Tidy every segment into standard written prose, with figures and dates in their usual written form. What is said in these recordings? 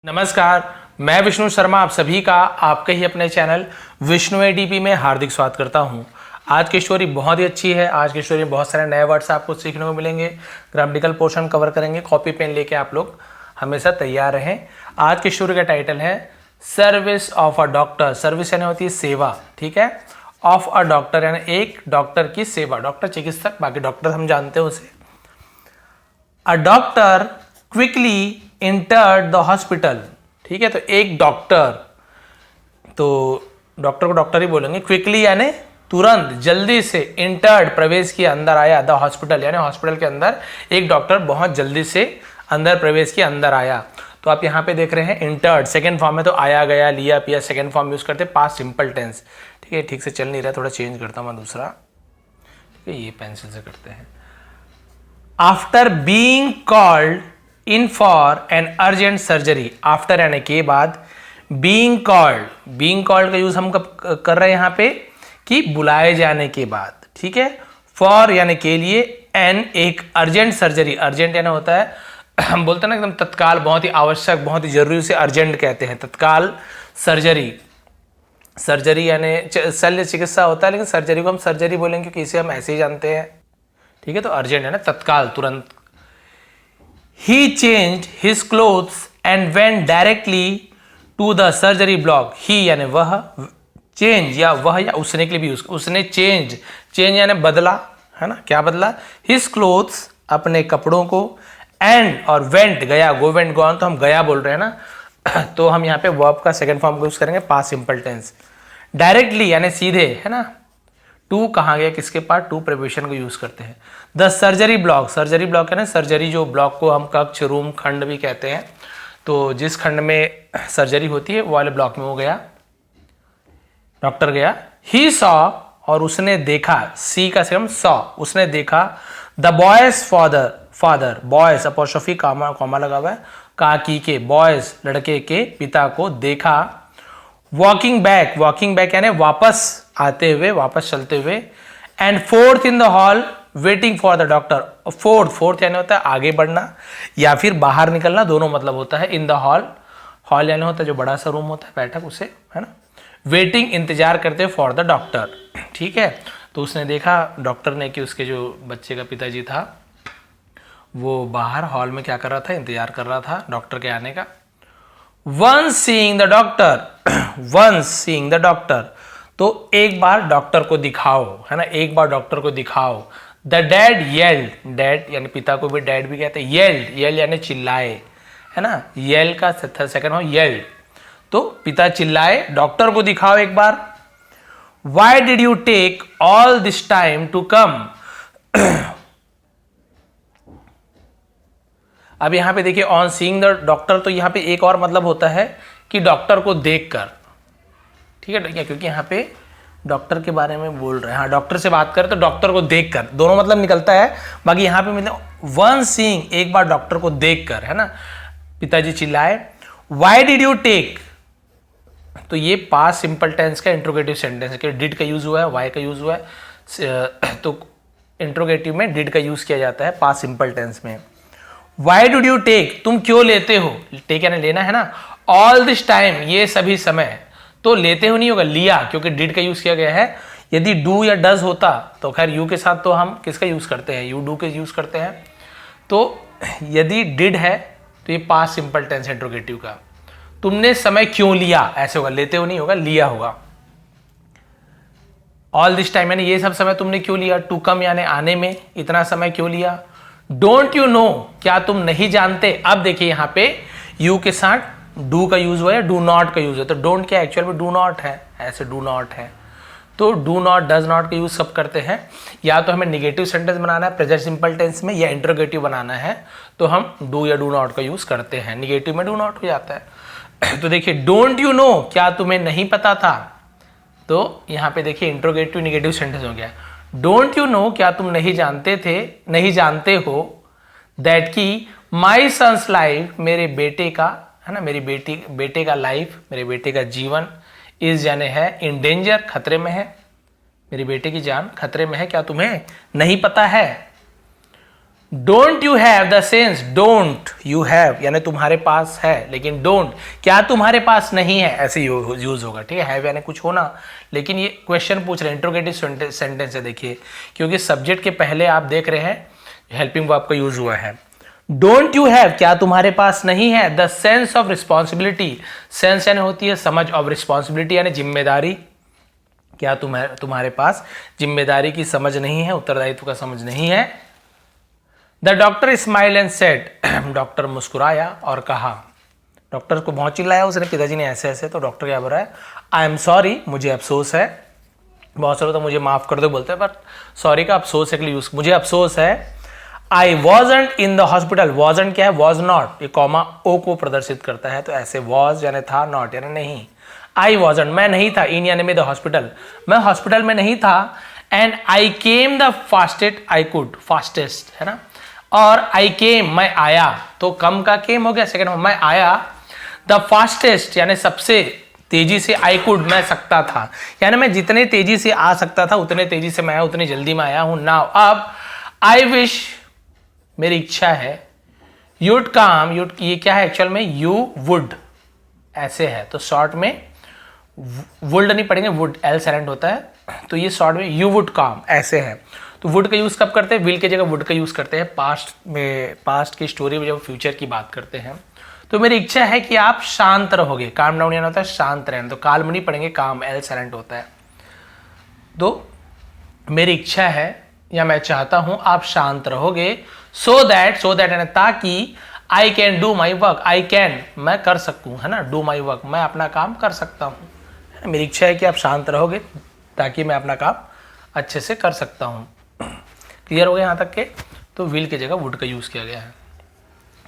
नमस्कार, मैं विष्णु शर्मा आप सभी का आपके ही अपने चैनल विष्णु एडीपी में हार्दिक स्वागत करता हूं। आज की स्टोरी बहुत ही अच्छी है। आज की स्टोरी में बहुत सारे नए वर्ड्स आपको सीखने को मिलेंगे। ग्रामेटिकल पोर्शन कवर करेंगे। कॉपी पेन लेके आप लोग हमेशा तैयार रहें। आज की स्टोरी का टाइटल है service of a doctor. Service यानी होती है सेवा, ठीक है। ऑफ अ डॉक्टर यानी एक डॉक्टर की सेवा। डॉक्टर चिकित्सक, बाकी डॉक्टर हम जानते हैं उसे। A doctor quickly entered the hospital, ठीक है। तो एक डॉक्टर, तो डॉक्टर को डॉक्टर ही बोलेंगे। क्विकली यानी तुरंत, जल्दी से। इंटर्ड प्रवेश किया, अंदर आया। द हॉस्पिटल यानी हॉस्पिटल के अंदर एक डॉक्टर बहुत जल्दी से अंदर प्रवेश किया, अंदर आया। तो आप यहाँ पे देख रहे हैं इंटर्ड सेकेंड फॉर्म में, तो आया गया लिया पिया सेकेंड फॉर्म यूज करते, पास्ट सिंपल टेंस, ठीक है। ठीक से चल नहीं रहा, थोड़ा चेंज करता हूँ मैं दूसरा, ठीक है। ये पेंसिल से करते हैं। After being called in for an urgent surgery. After यानी के बाद, बीइंग कॉल्ड का यूज हम कब कर रहे हैं यहाँ पे, कि बुलाए जाने के बाद, ठीक है। फॉर यानी के लिए, एन एक अर्जेंट सर्जरी। अर्जेंट यानी होता है, हम बोलते हैं ना एकदम तत्काल, बहुत ही आवश्यक, बहुत ही जरूरी, उसे अर्जेंट कहते हैं। तत्काल सर्जरी। सर्जरी यानी शल्य चिकित्सा होता है, लेकिन सर्जरी को हम सर्जरी बोलेंगे क्योंकि इसे हम ऐसे ही जानते हैं, ठीक है। तो अर्जेंट है ना, तत्काल, तुरंत। He changed his clothes and went directly to the surgery block. He यानी वह, चेंज या वह या उसने के लिए भी यूज, उसने चेंज यानी बदला, है ना। क्या बदला? His clothes अपने कपड़ों को, and और went गया, go went gone, तो हम गया बोल रहे हैं ना। तो हम यहाँ पे verb का सेकेंड फॉर्म को यूज करेंगे, पास्ट सिंपल टेंस। डायरेक्टली यानी सीधे, है ना। टू कहाँ गया, किसके पास? टू प्रिपरेशन को यूज करते हैं। द सर्जरी ब्लॉक है ना, सर्जरी जो ब्लॉक को हम कक्ष, रूम, खंड भी कहते हैं। तो जिस खंड में सर्जरी होती है वो वाले ब्लॉक में वो गया, डॉक्टर गया। ही सॉ और उसने देखा, सी का सेकंड सॉ, उसने देखा। The boys father, boys apostrophe comma लगा हुआ है, काकी के, बॉयज लड़के के पिता को देखा। वॉकिंग बैक यानी वापस आते हुए, वापस चलते हुए। And fourth in the hall waiting for the doctor. Fourth यानी होता है आगे बढ़ना या फिर बाहर निकलना, दोनों मतलब होता है। इन द हॉल यानी होता है जो बड़ा सा रूम होता है, बैठक, उसे, है ना। वेटिंग इंतजार करते फॉर द डॉक्टर, ठीक है। तो उसने देखा डॉक्टर ने कि उसके जो बच्चे का पिताजी था वो बाहर हॉल में क्या कर रहा था, इंतजार कर रहा था डॉक्टर के आने का। वंस सीइंग द डॉक्टर, तो एक बार डॉक्टर को दिखाओ, है ना, एक बार डॉक्टर को दिखाओ। द डैड येल्ड, डैड यानी पिता को भी डैड भी कहते हैं। येल्ड यानी चिल्लाए, है ना। येल का सेकंड हो येल्ड, तो पिता चिल्लाए, डॉक्टर को दिखाओ एक बार। Why did you take all this time to come. अब यहां पे देखिए, ऑन सीइंग द डॉक्टर, तो यहां पे एक और मतलब होता है कि डॉक्टर को देखकर, ठीक है। क्योंकि यहाँ पे डॉक्टर के बारे में बोल रहे हैं, हाँ, डॉक्टर से बात करें तो डॉक्टर को देखकर, दोनों मतलब निकलता है। बाकी यहाँ पे मतलब वन सीइंग, एक बार डॉक्टर को देखकर, है ना। पिताजी चिल्लाए। व्हाई डिड यू टेक, तो ये पास्ट सिंपल टेंस का इंट्रोगेटिव सेंटेंस है कि डिड का यूज हुआ है, वाई का यूज हुआ है। तो इंट्रोगेटिव में डिड का यूज किया जाता है पास्ट सिंपल टेंस में। व्हाई डिड यू टेक, तुम क्यों लेते हो, टेक यानी लेना, है ना। ऑल दिस टाइम, ये सभी समय, तो लेते हो नहीं होगा, लिया, क्योंकि डिड का यूज किया गया है। यदि डू या डज होता तो खैर यू के साथ तो हम किसका यूज करते हैं, यू डू के यूज करते हैं। तो यदि डिड है तो ये पास्ट सिंपल टेंस इंट्रोगेटिव का। तुमने समय क्यों लिया, ऐसे होगा, लेते हो नहीं होगा, लिया होगा। ऑल दिस टाइम यानी ये सब समय तुमने क्यों लिया। टू कम यानी आने में, इतना समय क्यों लिया। डोंट यू नो, क्या तुम नहीं जानते। अब देखिए यहाँ पे यू के साथ डू का यूज हुआ है, डू नॉट का यूज है। तो डोंट क्या एक्चुअल में डू नॉट है, ऐसे डू नॉट है। तो डू नॉट, डज नॉट का यूज सब करते हैं। या तो हमें निगेटिव सेंटेंस बनाना है प्रेजेंट सिंपल टेंस में, या इंट्रोगेटिव बनाना है तो हम डू या डू नॉट का यूज करते हैं। निगेटिव में डू नॉट हो जाता है। तो देखिए, डोंट यू नो, क्या तुम्हें नहीं पता था। तो यहाँ पे देखिए इंट्रोगेटिव निगेटिव सेंटेंस हो गया। डोंट यू नो, क्या तुम नहीं जानते थे, नहीं जानते हो। दैट की माई सन्स लाइफ, मेरे बेटे का, है ना, मेरी बेटे का लाइफ, मेरे बेटे का जीवन, इज यानी है, इन डेंजर, खतरे में है, मेरे बेटे की जान खतरे में है, क्या तुम्हें नहीं पता है। Don't you have the sense, don't you have यानी तुम्हारे पास है, लेकिन डोंट क्या तुम्हारे पास नहीं है, ऐसे यूज होगा, ठीक है। हैव यानी कुछ होना, लेकिन ये क्वेश्चन पूछ रहे हैं, इंट्रोगेटिव सेंटेंस है, देखिए, क्योंकि सब्जेक्ट के पहले आप देख रहे हैं हेल्पिंग वर्ब का यूज हुआ है। डोंट यू हैव क्या तुम्हारे पास नहीं है, the sense of responsibility, sense यानी होती है समझ, ऑफ रिस्पॉन्सिबिलिटी यानी जिम्मेदारी, क्या तुम्हारे पास जिम्मेदारी की समझ नहीं है, उत्तरदायित्व का समझ नहीं है। The doctor smile and said, doctor मुस्कुराया और कहा, डॉक्टर को बहुत चिल्लाया उसने, पिताजी ने ऐसे ऐसे, तो डॉक्टर क्या बोल रहा है, आई एम सॉरी, मुझे अफसोस है। बहुत सारे तो मुझे माफ कर दो बोलते हैं, पर सॉरी का अफसोस है, यूज, मुझे अफसोस है। आई wasn't in the hospital, wasn't क्या है, वॉज नॉट, ये कॉमा ओ को प्रदर्शित करता है, तो ऐसे वॉज यानी था, नॉट यानी नहीं। आई वॉजंट मैं नहीं था, इन यानी में द हॉस्पिटल, मैं हॉस्पिटल में नहीं था। And I came the fastest I could, fastest है ना, और आई केम मैं आया, तो कम का केम हो गया सेकंड में, मैं आया। द फास्टेस्ट यानी सबसे तेजी से, आई कुड मैं सकता था, यानी मैं जितने तेजी से आ सकता था उतने तेजी से मैं आया, उतनी जल्दी में आया हूं। नाउ अब आई विश मेरी इच्छा है, यूड काम, यूड ये क्या है एक्चुअल में, यू वुड ऐसे है, तो शॉर्ट में वुड नहीं पढ़ेंगे, वुड एल साइलेंट होता है, तो ये शॉर्ट में यू वुड काम ऐसे है। तो वुड का यूज कब करते हैं, विल की जगह वुड का यूज करते हैं पास्ट में, पास्ट की स्टोरी में जब फ्यूचर की बात करते हैं। तो मेरी इच्छा है कि आप शांत रहोगे, काम डाउन यानी होता है शांत रहना, तो काल में नहीं पढ़ेंगे, काम एल साइलेंट होता है। तो मेरी इच्छा है या मैं चाहता हूं आप शांत रहोगे, सो दैट यानी ताकि I can do my work, I can मैं कर सकूं, है ना, डू माई वर्क मैं अपना काम कर सकता हूं। मेरी इच्छा है कि आप शांत रहोगे ताकि मैं अपना काम अच्छे से कर सकता हूं। क्लियर हो गया यहाँ तक के, तो विल की जगह वुड का यूज किया गया है।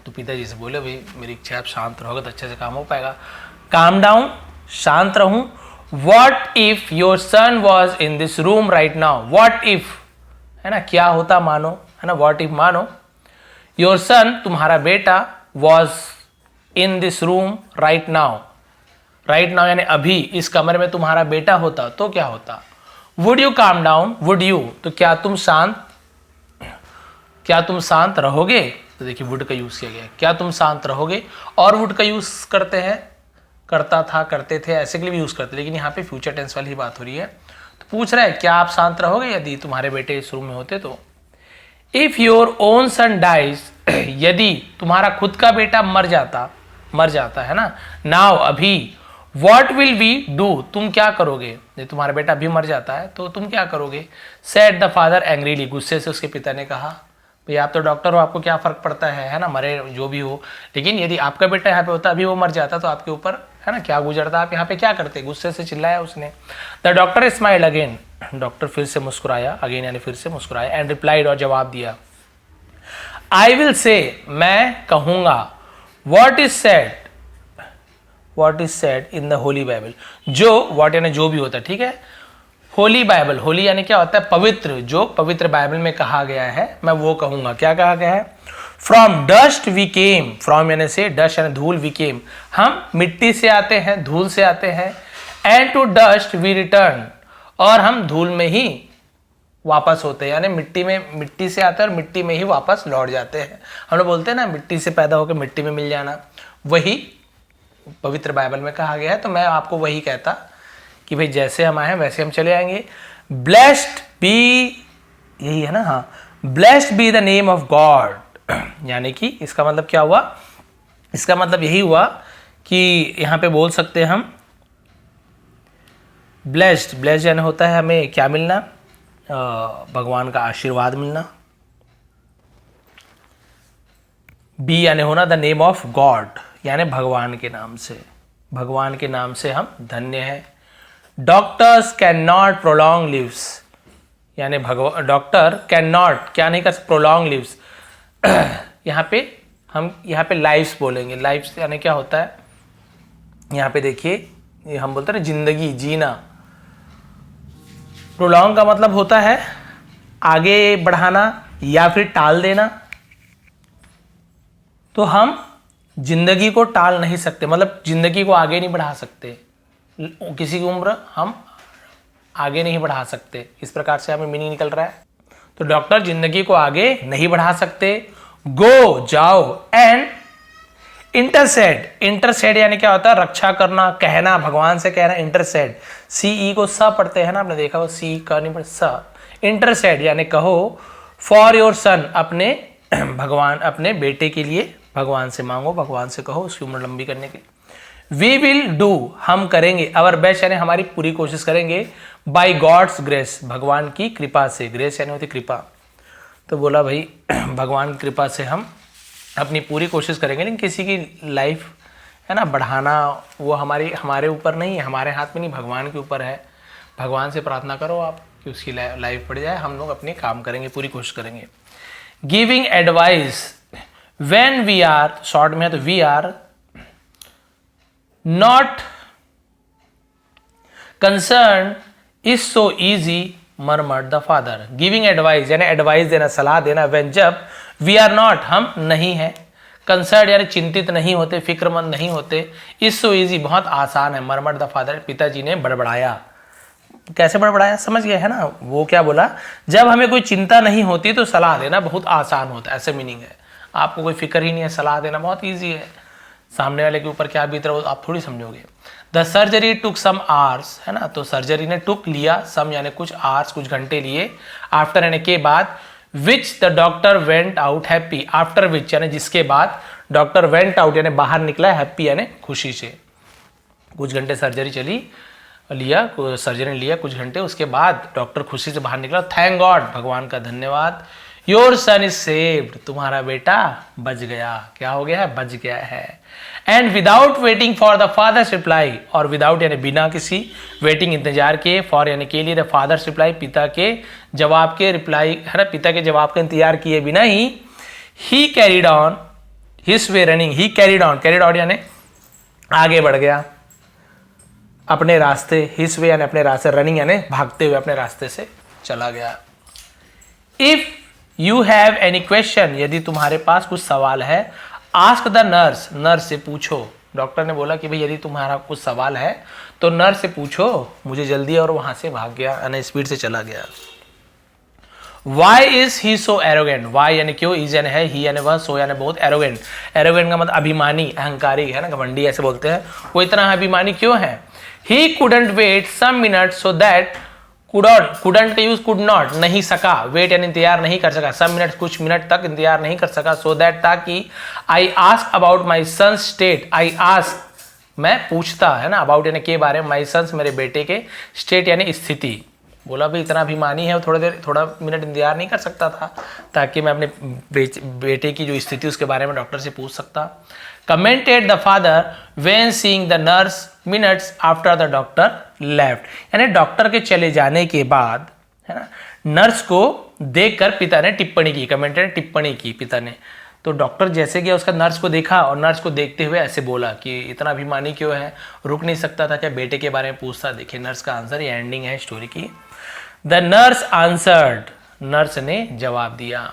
तो पिताजी से बोले भाई मेरी इच्छा है आप शांत रहोगे तो अच्छे से काम हो पाएगा। काम डाउन शांत रहूं। What if your son was in this room right now, what if है ना, क्या होता मानो, है ना, वॉट इफ मानो, योर सन तुम्हारा बेटा, was in this room right now, right now यानी अभी इस कमरे में तुम्हारा बेटा होता तो क्या होता। Would you calm down, would you तो क्या तुम शांत रहोगे, तो देखिए वुड का यूज किया गया, क्या तुम शांत रहोगे, और वुड का यूज करते हैं, करता था, करते थे, ऐसे के लिए भी यूज करते, लेकिन यहाँ पे फ्यूचर टेंस वाली ही बात हो रही है। तो पूछ रहा है क्या आप शांत रहोगे यदि तुम्हारे बेटे इस रूम में होते तो। If your own son dies, यदि तुम्हारा खुद का बेटा मर जाता है ना, नाउ अभी, वॉट विल वी डू तुम क्या करोगे, यदि तुम्हारा बेटा अभी मर जाता है तो तुम क्या करोगे। सेड द फादर एंग्रीली, गुस्से से उसके पिता ने कहा, भाई आप तो डॉक्टर हो, आपको क्या फर्क पड़ता है ना, मरे जो भी हो, लेकिन यदि आपका बेटा यहाँ पे होता, अभी वो मर जाता, तो आपके ऊपर है ना क्या गुजरता, आप यहाँ पे क्या करते, गुस्से से चिल्लाया उसने। The doctor smile again, doctor फिर से मुस्कुराया, अगेन यानी फिर से मुस्कुराया, एंड रिप्लाइड और जवाब दिया, आई विल से मैं कहूंगा, what is said in the Holi Bible, जो वॉट यानी जो भी होता है, ठीक है, होली बाइबल, होली यानी क्या होता है पवित्र, जो पवित्र बाइबल में कहा गया है मैं वो कहूंगा। क्या कहा गया है, from dust we came, from यानी से, डस्ट यानी धूल, वी केम हम मिट्टी से आते हैं, धूल से आते हैं, and to dust we return और हम धूल में ही वापस होते हैं, यानी मिट्टी से आते हैं और मिट्टी में ही वापस लौट जाते हैं। हम लोग बोलते हैं ना मिट्टी से पैदा होकर मिट्टी में मिल जाना, वही पवित्र बाइबल में कहा गया है। तो मैं आपको वही कहता कि भाई जैसे हम आए हैं वैसे हम चले आएंगे। ब्लेस्ड बी, यही है ना, हाँ, blessed be the name of God, यानी कि इसका मतलब क्या हुआ, इसका मतलब यही हुआ कि यहाँ पे बोल सकते हैं हम ब्लेस्ड यानी होता है हमें क्या मिलना, भगवान का आशीर्वाद मिलना। बी यानी होना द नेम ऑफ गॉड, यानी भगवान के नाम से, भगवान के नाम से हम धन्य हैं। Doctors can not prolong lives, यानी डॉक्टर कैन नॉट क्या नहीं कर सकते, प्रोलॉन्ग लिव्स, यहाँ पे लाइफ्स बोलेंगे। लाइफ्स यानी क्या होता है, यहाँ पे देखिए हम बोलते हैं ना जिंदगी जीना, प्रोलॉन्ग का मतलब होता है आगे बढ़ाना या फिर टाल देना। तो हम जिंदगी को टाल नहीं सकते, मतलब जिंदगी को आगे नहीं बढ़ा सकते, किसी की उम्र हम आगे नहीं बढ़ा सकते, इस प्रकार से हमें मीनिंग निकल रहा है। तो डॉक्टर जिंदगी को आगे नहीं बढ़ा सकते। गो जाओ, एंड इंटरसेड, इंटरसेड यानी क्या होता है, रक्षा करना, कहना, भगवान से कहना, इंटरसेड। सी ई को स पढ़ते हैं ना, आपने देखा वो सी का नहीं पढ़ते, स। इंटरसेड यानी कहो फॉर योर सन, अपने भगवान, अपने बेटे के लिए भगवान से मांगो, भगवान से कहो उसकी उम्र लंबी करने के लिए। वी विल डू, हम करेंगे, अवर बेस्ट यानी हमारी पूरी कोशिश करेंगे, बाई गॉड्स ग्रेस, भगवान की कृपा से, ग्रेस यानी होती कृपा। तो बोला भाई भगवान की कृपा से हम अपनी पूरी कोशिश करेंगे, लेकिन किसी की लाइफ है ना बढ़ाना वो हमारे ऊपर नहीं है, हमारे हाथ में नहीं, भगवान के ऊपर है। भगवान से प्रार्थना करो आप कि उसकी लाइफ बढ़ जाए, हम लोग अपने काम करेंगे, पूरी कोशिश करेंगे। Giving advice, when we are, short में है तो we are not concern is so easy, murmured the father. Giving advice यानी एडवाइस देना, सलाह देना, व्हेन जब, वी आर नॉट हम नहीं है, कंसर्न यानी चिंतित नहीं होते, फिक्रमंद नहीं होते, इज सो इजी बहुत आसान है, मरमर्ड द फादर पिताजी ने बड़बड़ाया। कैसे बड़बड़ाया समझ गए है ना, वो क्या बोला, जब हमें कोई चिंता नहीं होती तो सलाह देना बहुत आसान होता है, ऐसे मीनिंग है। आपको कोई फिक्र ही नहीं है, सलाह देना बहुत ईजी है। सामने वाले के ऊपर क्या बीत रहा हो आप थोड़ी समझोगे। The surgery took some hours, है ना, तो सर्जरी ने टुक लिया, सम यानी कुछ, आवर्स कुछ घंटे लिए, आफ्टर यानी के बाद, which the doctor went out happy, after which यानी जिसके बाद, डॉक्टर वेंट आउट यानी बाहर निकला, हैप्पी यानी खुशी से। कुछ घंटे सर्जरी चली, लिया सर्जरी ने लिया कुछ घंटे, उसके बाद डॉक्टर खुशी से बाहर निकला, थैंक गॉड, भगवान का धन्यवाद, योर सन इज सेव्ड, तुम्हारा बेटा बच गया, क्या हो गया है, बच गया है। And without waiting for the father's reply, और विदाउट यानी बिना किसी, वेटिंग इंतजार के, फॉर यानी के लिए, द फादर्स रिप्लाई पिता के जवाब के, रिप्लाई है ना, पिता के जवाब का इंतजार किए बिना ही carried on his way running, he carried on यानी आगे बढ़ गया अपने रास्ते, हिज वे यानी अपने रास्ते, रनिंग यानी भागते हुए अपने रास्ते से चला गया। If you have any question, यदि तुम्हारे पास कुछ सवाल है, आस्क द नर्स, नर्स से पूछो। डॉक्टर ने बोला कि भाई यदि तुम्हारा कुछ सवाल है तो नर्स से पूछो, मुझे जल्दी, और वहां से भाग गया, यानी स्पीड से चला गया। Why is he so arrogant? Why यानी क्यों, is यानी है, he यानी वह, so यानी बहुत, arrogant, arrogant का मतलब अभिमानी, अहंकारी है ना, घमंडी ऐसे बोलते हैं, वो इतना अभिमानी क्यों है। He couldn't wait some minutes so that, couldn't का यूज could not, नहीं सका, wait यानी इंतजार नहीं कर सका, some minutes कुछ मिनट तक इंतजार नहीं कर सका, so that ताकि, I ask about my son's state, I ask मैं पूछता, है ना, about यानी के बारे में, my son's मेरे बेटे के, state यानी स्थिति। बोला भाई इतना अभिमानी है, थोड़ा मिनट इंतजार नहीं कर सकता था ताकि मैं अपने बेटे की जो स्थिति उसके बारे में डॉक्टर से पूछ सकता। Commented the father when seeing the nurse minutes after the doctor left, यानी डॉक्टर के चले जाने के बाद, है ना, नर्स को देखकर पिता ने टिप्पणी की, कमेंटेड टिप्पणी की पिता ने। तो डॉक्टर जैसे गया उसका, नर्स को देखा और नर्स को देखते हुए ऐसे बोला कि इतना अभिमानी क्यों है, रुक नहीं सकता था क्या बेटे के बारे में पूछता। देखिए नर्स का आंसर, ये एंडिंग है स्टोरी की। द नर्स आंसर्ड, नर्स ने जवाब दिया,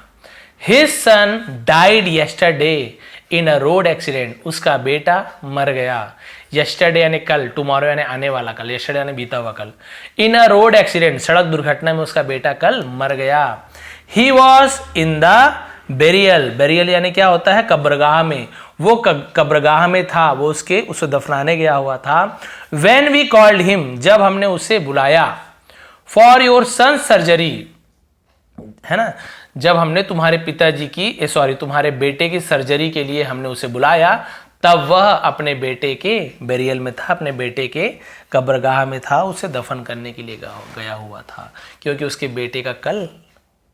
हिज सन डाइड येस्टरडे इन अ रोड एक्सीडेंट, उसका बेटा मर गया। येस्टरडे यानी कल, टुमारो यानी आने वाला कल, येस्टरडे यानी बीता हुआ कल, इन अ रोड एक्सीडेंट सड़क दुर्घटना में उसका बेटा कल मर गया। He was in the burial, burial यानी क्या होता है, कब्रगाह में, वो कब्रगाह में था, वो उसे दफनाने गया हुआ था। व्हेन वी कॉल्ड हिम, जब हमने उसे बुलाया, फॉर योर सन सर्जरी, है ना, जब हमने तुम्हारे पिताजी की तुम्हारे बेटे की सर्जरी के लिए हमने उसे बुलाया, तब वह अपने बेटे के बेरियल में था, अपने बेटे के कब्रगाह में था, उसे दफन करने के लिए गया हुआ था, क्योंकि उसके बेटे का कल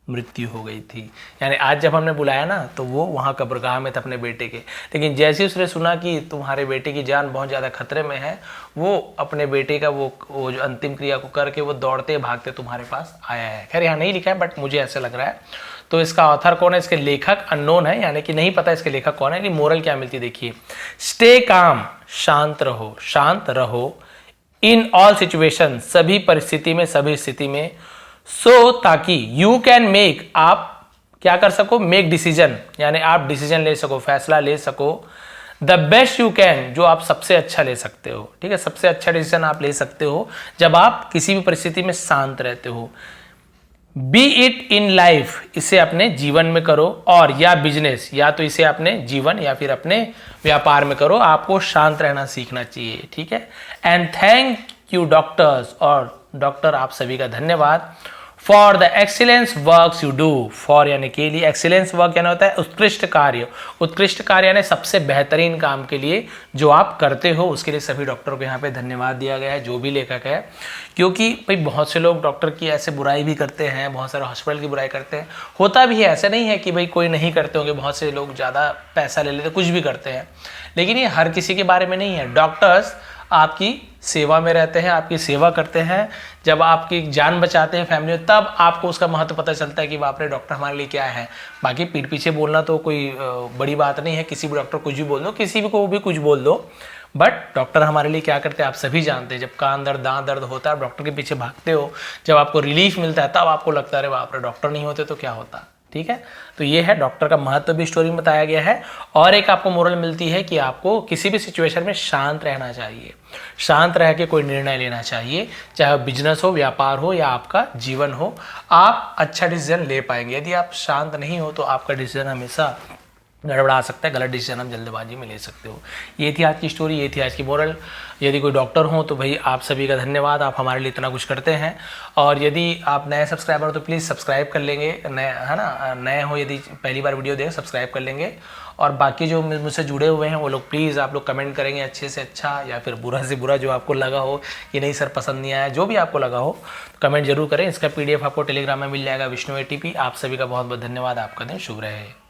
मृत्यु हो गई थी। यानी आज जब हमने बुलाया ना तो वो वहाँ कब्रगाह में था अपने बेटे के, लेकिन जैसे उसने सुना कि तुम्हारे बेटे की जान बहुत ज़्यादा खतरे में है, वो अपने बेटे का वो जो अंतिम क्रिया को करके वो दौड़ते भागते तुम्हारे पास आया है। खैर यहाँ नहीं लिखा है बट मुझे ऐसा लग रहा है। तो इसका ऑथर कौन है, इसके लेखक अननोन है, यानी कि नहीं पता इसके लेखक कौन है। मोरल क्या मिलती देखिए, स्टे काम, शांत रहो, शांत रहो, इन ऑल सिचुएशन, सभी परिस्थिति में, सभी स्थिति में, सो ताकि, यू कैन मेक, आप क्या कर सको, मेक डिसीजन यानी आप डिसीजन ले सको, फैसला ले सको, द बेस्ट यू कैन, जो आप सबसे अच्छा ले सकते हो, ठीक है, सबसे अच्छा डिसीजन आप ले सकते हो जब आप किसी भी परिस्थिति में शांत रहते हो। बी इट इन लाइफ, इसे अपने जीवन में करो, और या बिजनेस, या तो इसे अपने जीवन या फिर अपने व्यापार में करो। आपको शांत रहना सीखना चाहिए, ठीक है। एंड थैंक यू डॉक्टर्स, और डॉक्टर आप सभी का धन्यवाद, for the excellence work you do. For यानी के लिए, एक्सीलेंस वर्क यानी होता है उत्कृष्ट कार्य, उत्कृष्ट कार्य यानी सबसे बेहतरीन काम के लिए जो आप करते हो, उसके लिए सभी डॉक्टरों को यहाँ पे धन्यवाद दिया गया है, जो भी लेखक है। क्योंकि भाई बहुत से लोग डॉक्टर की ऐसे बुराई भी करते हैं, बहुत सारे हॉस्पिटल की बुराई करते हैं, होता भी है, ऐसा नहीं है कि भाई कोई नहीं करते होंगे, बहुत से लोग ज़्यादा पैसा ले लेते, कुछ भी करते हैं, लेकिन ये हर किसी के बारे में नहीं है। डॉक्टर्स आपकी सेवा में रहते हैं, आपकी सेवा करते हैं, जब आपकी जान बचाते हैं फैमिली में, तब आपको उसका महत्व पता चलता है कि बाप रे डॉक्टर हमारे लिए क्या है। बाकी पीठ पीछे बोलना तो कोई बड़ी बात नहीं है, किसी भी डॉक्टर कुछ भी बोल दो, किसी भी को भी कुछ बोल दो, बट डॉक्टर हमारे लिए क्या करते हैं आप सभी जानते हैं। जब कान दर्द, दांत दर्द होता है, डॉक्टर के पीछे भागते हो, जब आपको रिलीफ मिलता है, तब आपको लगता है अरे बाप रे डॉक्टर नहीं होते तो क्या होता, ठीक है। तो ये है डॉक्टर का महत्व भी स्टोरी में बताया गया है। और एक आपको मोरल मिलती है कि आपको किसी भी सिचुएशन में शांत रहना चाहिए, शांत रह के कोई निर्णय लेना चाहिए, चाहे बिजनेस हो, व्यापार हो या आपका जीवन हो, आप अच्छा डिसीजन ले पाएंगे। यदि आप शांत नहीं हो तो आपका डिसीजन हमेशा गड़बड़ा सकता है, गलत डिसीजन आप जल्दबाजी में ले सकते हो। ये थी आज की स्टोरी, ये थी आज की मोरल। यदि कोई डॉक्टर हो तो भाई आप सभी का धन्यवाद, आप हमारे लिए इतना कुछ करते हैं। और यदि आप नए सब्सक्राइबर हो तो प्लीज़ सब्सक्राइब कर लेंगे, नए है ना, नए हो यदि पहली बार वीडियो देखें सब्सक्राइब कर लेंगे। और बाकी जो मुझसे जुड़े हुए हैं वो लोग प्लीज़ आप लोग कमेंट करेंगे अच्छे से अच्छा या फिर बुरा से बुरा, जो आपको लगा हो कि नहीं सर पसंद नहीं आया, जो भी आपको लगा हो तो कमेंट जरूर करें। इसका PDF आपको टेलीग्राम में मिल जाएगा, विष्णु ATP। आप सभी का बहुत बहुत धन्यवाद, आपका दिन शुभ रहे।